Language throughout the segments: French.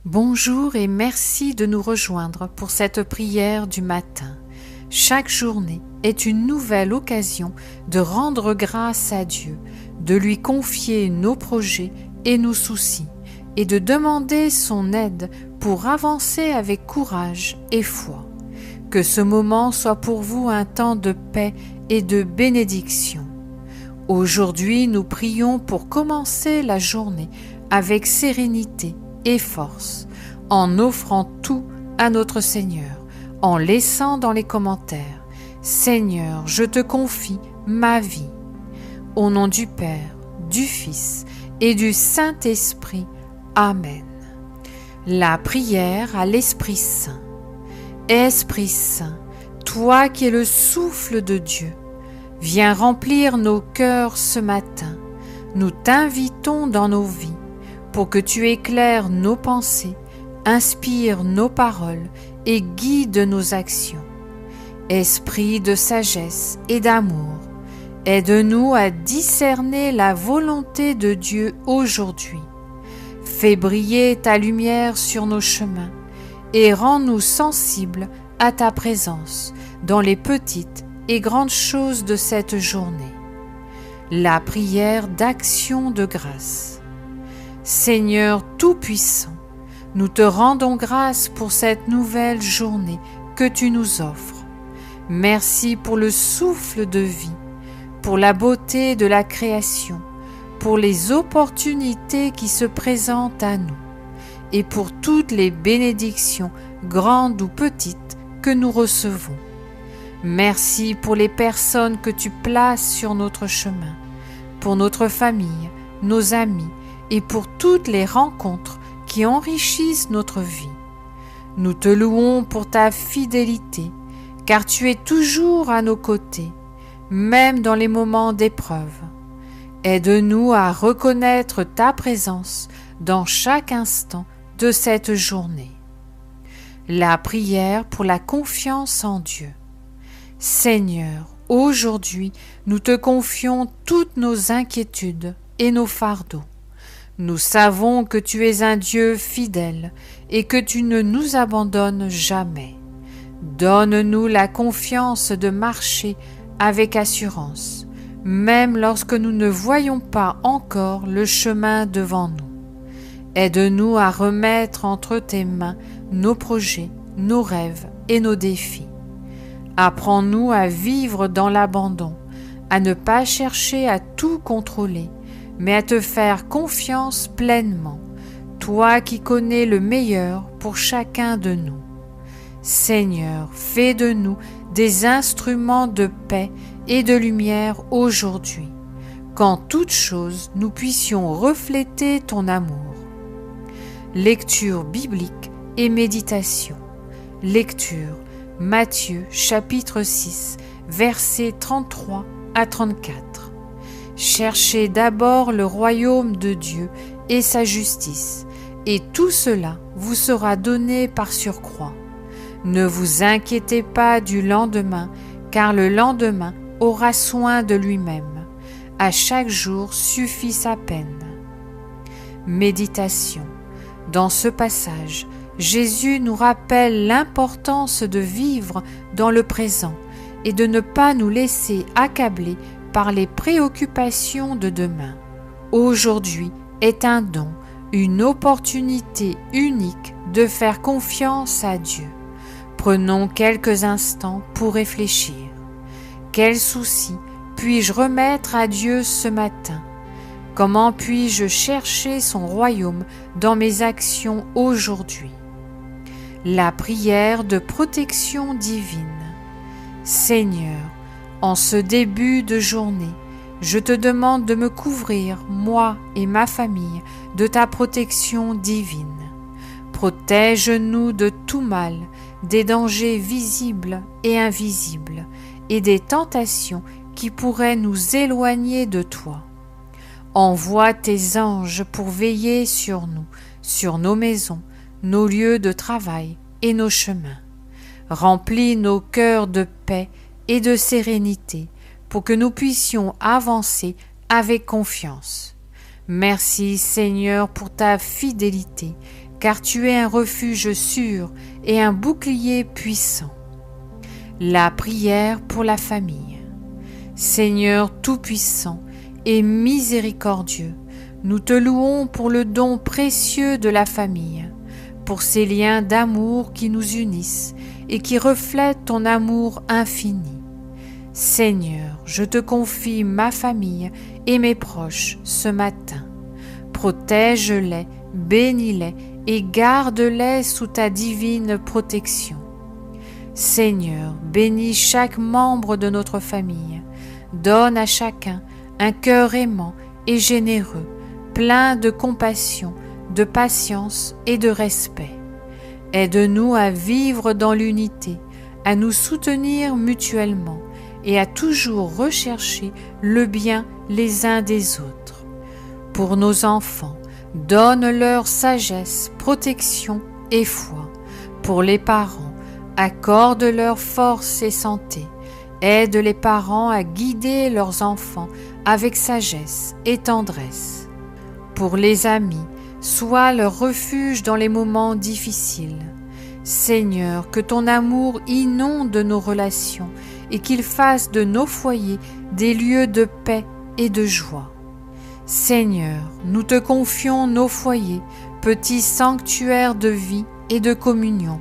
Bonjour et merci de nous rejoindre pour cette prière du matin. Chaque journée est une nouvelle occasion de rendre grâce à Dieu, de lui confier nos projets et nos soucis et de demander son aide pour avancer avec courage et foi. Que ce moment soit pour vous un temps de paix et de bénédiction. Aujourd'hui, nous prions pour commencer la journée avec sérénité et force, en offrant tout à notre Seigneur, en laissant dans les commentaires « Seigneur, je te confie ma vie ». Au nom du Père, du Fils et du Saint-Esprit. Amen. La prière à l'Esprit Saint. Esprit Saint, toi qui es le souffle de Dieu, viens remplir nos cœurs ce matin. Nous t'invitons dans nos vies pour que tu éclaires nos pensées, inspires nos paroles et guides nos actions. Esprit de sagesse et d'amour, aide-nous à discerner la volonté de Dieu aujourd'hui. Fais briller ta lumière sur nos chemins et rends-nous sensibles à ta présence dans les petites et grandes choses de cette journée. La prière d'action de grâce. Seigneur Tout-Puissant, nous te rendons grâce pour cette nouvelle journée que tu nous offres. Merci pour le souffle de vie, pour la beauté de la création, pour les opportunités qui se présentent à nous et pour toutes les bénédictions, grandes ou petites, que nous recevons. Merci pour les personnes que tu places sur notre chemin, pour notre famille, nos amis, et pour toutes les rencontres qui enrichissent notre vie. Nous te louons pour ta fidélité, car tu es toujours à nos côtés, même dans les moments d'épreuve. Aide-nous à reconnaître ta présence dans chaque instant de cette journée. La prière pour la confiance en Dieu. Seigneur, aujourd'hui, nous te confions toutes nos inquiétudes et nos fardeaux. Nous savons que tu es un Dieu fidèle et que tu ne nous abandonnes jamais. Donne-nous la confiance de marcher avec assurance, même lorsque nous ne voyons pas encore le chemin devant nous. Aide-nous à remettre entre tes mains nos projets, nos rêves et nos défis. Apprends-nous à vivre dans l'abandon, à ne pas chercher à tout contrôler, mais à te faire confiance pleinement, toi qui connais le meilleur pour chacun de nous. Seigneur, fais de nous des instruments de paix et de lumière aujourd'hui, qu'en toutes choses nous puissions refléter ton amour. Lecture biblique et méditation. Lecture Matthieu chapitre 6, versets 33 à 34. Cherchez d'abord le royaume de Dieu et sa justice, et tout cela vous sera donné par surcroît. Ne vous inquiétez pas du lendemain, car le lendemain aura soin de lui-même. À chaque jour suffit sa peine. Méditation. Dans ce passage, Jésus nous rappelle l'importance de vivre dans le présent et de ne pas nous laisser accabler par les préoccupations de demain. Aujourd'hui est un don, une opportunité unique de faire confiance à Dieu. Prenons quelques instants pour réfléchir. Quels soucis puis-je remettre à Dieu ce matin? Comment puis-je chercher son royaume dans mes actions aujourd'hui? La prière de protection divine. Seigneur, en ce début de journée, je te demande de me couvrir, moi et ma famille, de ta protection divine. Protège-nous de tout mal, des dangers visibles et invisibles, et des tentations qui pourraient nous éloigner de toi. Envoie tes anges pour veiller sur nous, sur nos maisons, nos lieux de travail et nos chemins. Remplis nos cœurs de paix et de sérénité pour que nous puissions avancer avec confiance. Merci Seigneur pour ta fidélité, car tu es un refuge sûr et un bouclier puissant. La prière pour la famille. Seigneur Tout-Puissant et miséricordieux, nous te louons pour le don précieux de la famille, pour ces liens d'amour qui nous unissent et qui reflètent ton amour infini. Seigneur, je te confie ma famille et mes proches ce matin. Protège-les, bénis-les et garde-les sous ta divine protection. Seigneur, bénis chaque membre de notre famille. Donne à chacun un cœur aimant et généreux, plein de compassion, de patience et de respect. Aide-nous à vivre dans l'unité, à nous soutenir mutuellement et à toujours rechercher le bien les uns des autres. Pour nos enfants, donne-leur sagesse, protection et foi. Pour les parents, accorde-leur force et santé. Aide les parents à guider leurs enfants avec sagesse et tendresse. Pour les amis, sois leur refuge dans les moments difficiles. Seigneur, que ton amour inonde nos relations et qu'il fasse de nos foyers des lieux de paix et de joie. Seigneur, nous te confions nos foyers, petits sanctuaires de vie et de communion.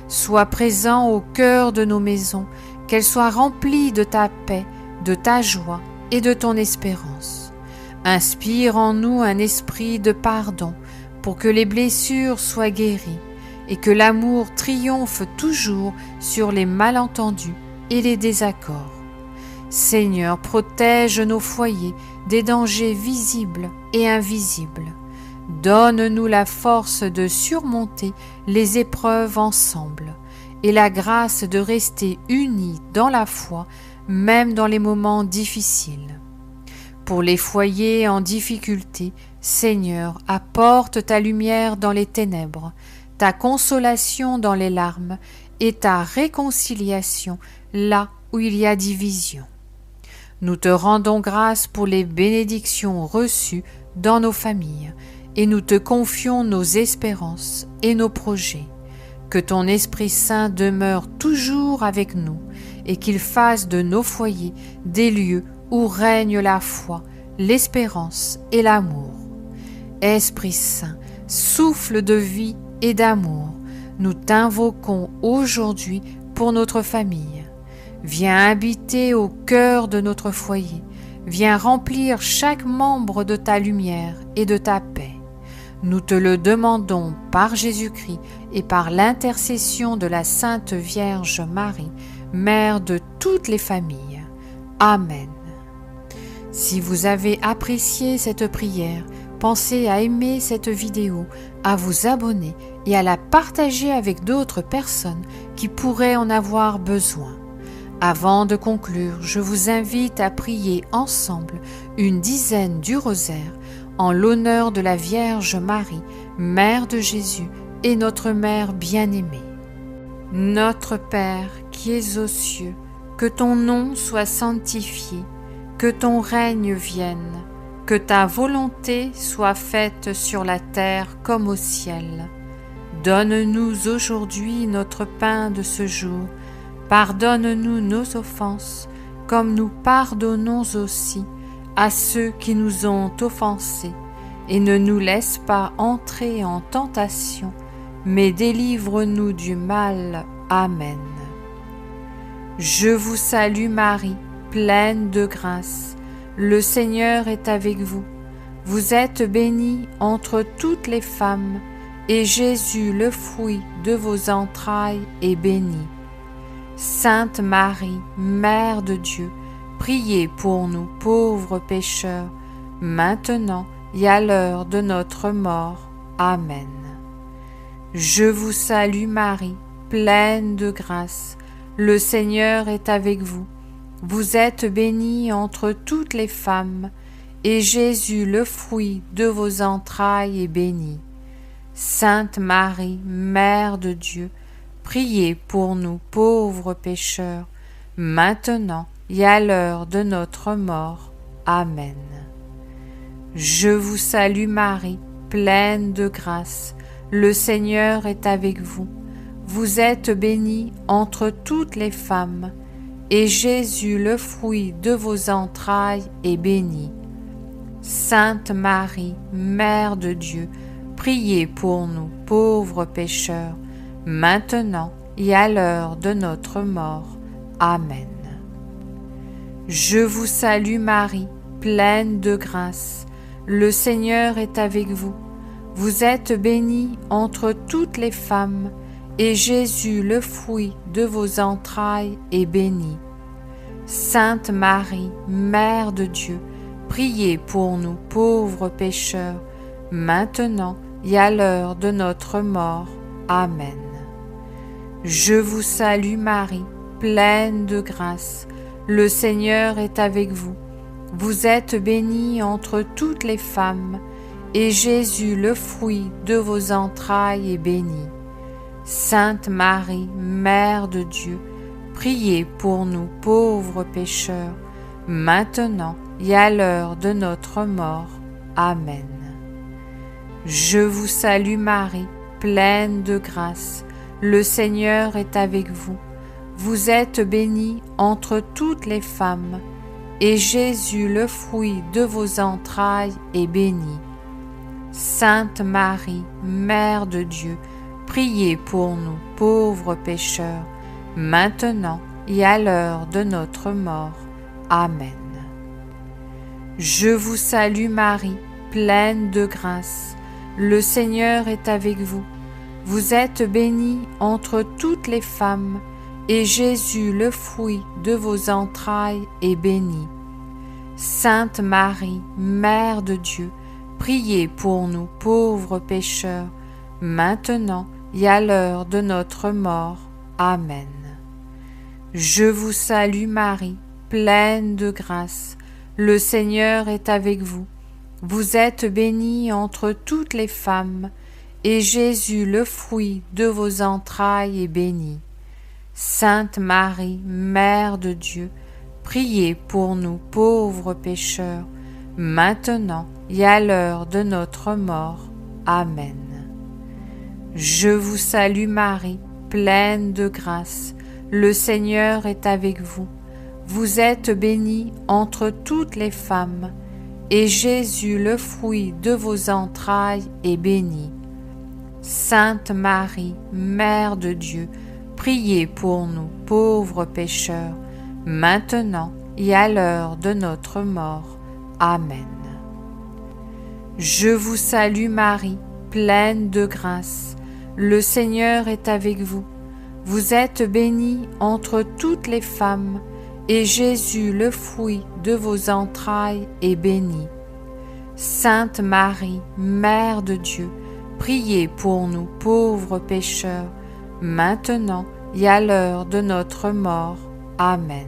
Sois présent au cœur de nos maisons, qu'elles soient remplies de ta paix, de ta joie et de ton espérance. Inspire en nous un esprit de pardon pour que les blessures soient guéries et que l'amour triomphe toujours sur les malentendus et les désaccords. Seigneur, protège nos foyers des dangers visibles et invisibles. Donne-nous la force de surmonter les épreuves ensemble et la grâce de rester unis dans la foi, même dans les moments difficiles. Pour les foyers en difficulté, Seigneur, apporte ta lumière dans les ténèbres, ta consolation dans les larmes et ta réconciliation là où il y a division. Nous te rendons grâce pour les bénédictions reçues dans nos familles et nous te confions nos espérances et nos projets. Que ton Esprit Saint demeure toujours avec nous et qu'il fasse de nos foyers des lieux où règne la foi, l'espérance et l'amour. Esprit Saint, souffle de vie et d'amour, nous t'invoquons aujourd'hui pour notre famille. Viens habiter au cœur de notre foyer, viens remplir chaque membre de ta lumière et de ta paix. Nous te le demandons par Jésus-Christ et par l'intercession de la Sainte Vierge Marie, Mère de toutes les familles. Amen. Si vous avez apprécié cette prière, pensez à aimer cette vidéo, à vous abonner et à la partager avec d'autres personnes qui pourraient en avoir besoin. Avant de conclure, je vous invite à prier ensemble une dizaine du rosaire en l'honneur de la Vierge Marie, Mère de Jésus et notre Mère bien-aimée. Notre Père qui es aux cieux, que ton nom soit sanctifié, que ton règne vienne, que ta volonté soit faite sur la terre comme au ciel. Donne-nous aujourd'hui notre pain de ce jour. Pardonne-nous nos offenses, comme nous pardonnons aussi à ceux qui nous ont offensés, et ne nous laisse pas entrer en tentation, mais délivre-nous du mal. Amen. Je vous salue Marie, pleine de grâce. Le Seigneur est avec vous. Vous êtes bénie entre toutes les femmes, et Jésus, le fruit de vos entrailles, est béni. Sainte Marie, Mère de Dieu, priez pour nous pauvres pécheurs, maintenant et à l'heure de notre mort. Amen. Je vous salue Marie, pleine de grâce. Le Seigneur est avec vous. Vous êtes bénie entre toutes les femmes, et Jésus, le fruit de vos entrailles, est béni. Sainte Marie, Mère de Dieu, priez pour nous pauvres pécheurs, maintenant et à l'heure de notre mort. Amen. Je vous salue Marie, pleine de grâce. le Seigneur est avec vous. Vous êtes bénie entre toutes les femmes, et Jésus, le fruit de vos entrailles, est béni. Sainte Marie, Mère de Dieu, priez pour nous, pauvres pécheurs, maintenant et à l'heure de notre mort. Amen. Je vous salue Marie, pleine de grâce. Le Seigneur est avec vous. Vous êtes bénie entre toutes les femmes, et Jésus, le fruit de vos entrailles, est béni. Sainte Marie, Mère de Dieu, priez pour nous pauvres pécheurs, maintenant et à l'heure de notre mort. Amen. Je vous salue Marie, pleine de grâce. Le Seigneur est avec vous. Vous êtes bénie entre toutes les femmes, et Jésus, le fruit de vos entrailles, est béni. Sainte Marie, Mère de Dieu, priez pour nous pauvres pécheurs, maintenant et à l'heure de notre mort. Amen. Je vous salue Marie, pleine de grâce. Le Seigneur est avec vous. Vous êtes bénie entre toutes les femmes, et Jésus, le fruit de vos entrailles, est béni. Sainte Marie, Mère de Dieu, priez pour nous pauvres pécheurs, maintenant et à l'heure de notre mort. Amen. Je vous salue Marie, pleine de grâce. Le Seigneur est avec vous. Vous êtes bénie entre toutes les femmes, et Jésus, le fruit de vos entrailles, est béni. Sainte Marie, Mère de Dieu, priez pour nous pauvres pécheurs, maintenant et à l'heure de notre mort. Amen. Je vous salue Marie, pleine de grâce. Le Seigneur est avec vous. Vous êtes bénie entre toutes les femmes, et Jésus, le fruit de vos entrailles, est béni. Sainte Marie, Mère de Dieu, priez pour nous pauvres pécheurs, maintenant et à l'heure de notre mort. Amen. Je vous salue Marie, pleine de grâce. Le Seigneur est avec vous. Vous êtes bénie entre toutes les femmes, et Jésus, le fruit de vos entrailles, est béni. Sainte Marie, Mère de Dieu, priez pour nous pauvres pécheurs, maintenant et à l'heure de notre mort. Amen. Je vous salue Marie, pleine de grâce. Le Seigneur est avec vous. Vous êtes bénie entre toutes les femmes, et Jésus, le fruit de vos entrailles, est béni. Sainte Marie, Mère de Dieu, priez pour nous pauvres pécheurs, maintenant et à l'heure de notre mort. Amen.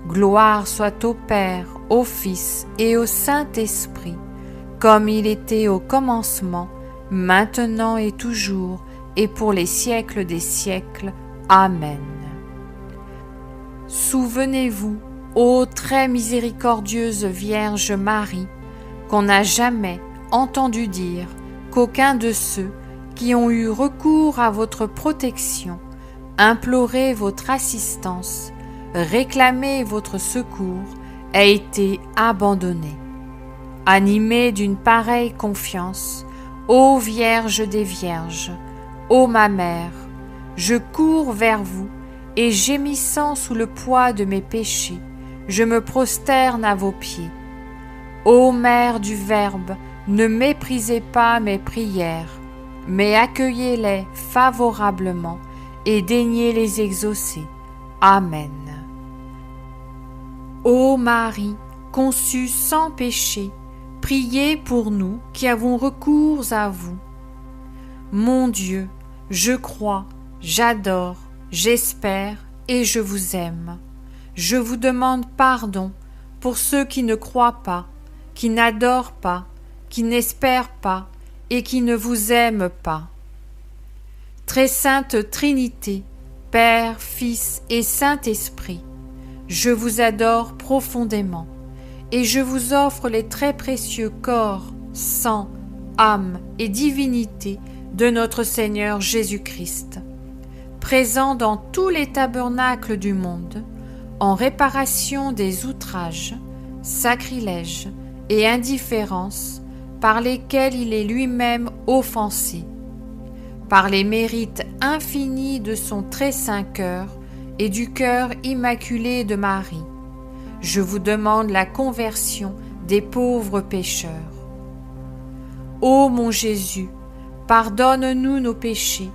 Gloire soit au Père, au Fils et au Saint-Esprit, comme il était au commencement, maintenant et toujours, et pour les siècles des siècles. Amen. Souvenez-vous, ô très miséricordieuse Vierge Marie, qu'on n'a jamais entendu dire qu'aucun de ceux qui ont eu recours à votre protection, imploré votre assistance, réclamé votre secours, a été abandonné. Animée d'une pareille confiance, ô Vierge des Vierges, ô ma Mère, je cours vers vous et gémissant sous le poids de mes péchés, je me prosterne à vos pieds. Ô Mère du Verbe, ne méprisez pas mes prières, mais accueillez-les favorablement et daignez les exaucer. Amen. Ô Marie, conçue sans péché, priez pour nous qui avons recours à vous. Mon Dieu, je crois, j'adore, j'espère et je vous aime. Je vous demande pardon pour ceux qui ne croient pas, qui n'adorent pas, qui n'espèrent pas et qui ne vous aiment pas. Très sainte Trinité, Père, Fils et Saint-Esprit, je vous adore profondément et je vous offre les très précieux corps, sang, âme et divinité de notre Seigneur Jésus-Christ, présent dans tous les tabernacles du monde, en réparation des outrages, sacrilèges et indifférences par lesquels il est lui-même offensé, par les mérites infinis de son très saint cœur et du cœur immaculé de Marie, je vous demande la conversion des pauvres pécheurs. Ô mon Jésus, pardonne-nous nos péchés,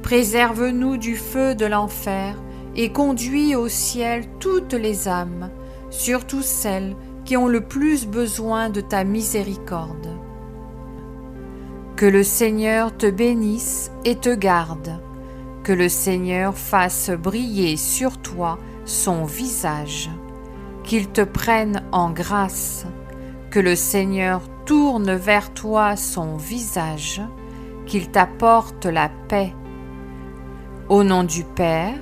préserve-nous du feu de l'enfer et conduis au ciel toutes les âmes, surtout celles qui ont le plus besoin de ta miséricorde. Que le Seigneur te bénisse et te garde, que le Seigneur fasse briller sur toi son visage, qu'il te prenne en grâce, que le Seigneur tourne vers toi son visage, qu'il t'apporte la paix. Au nom du Père,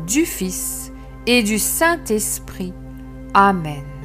du Fils et du Saint-Esprit. Amen.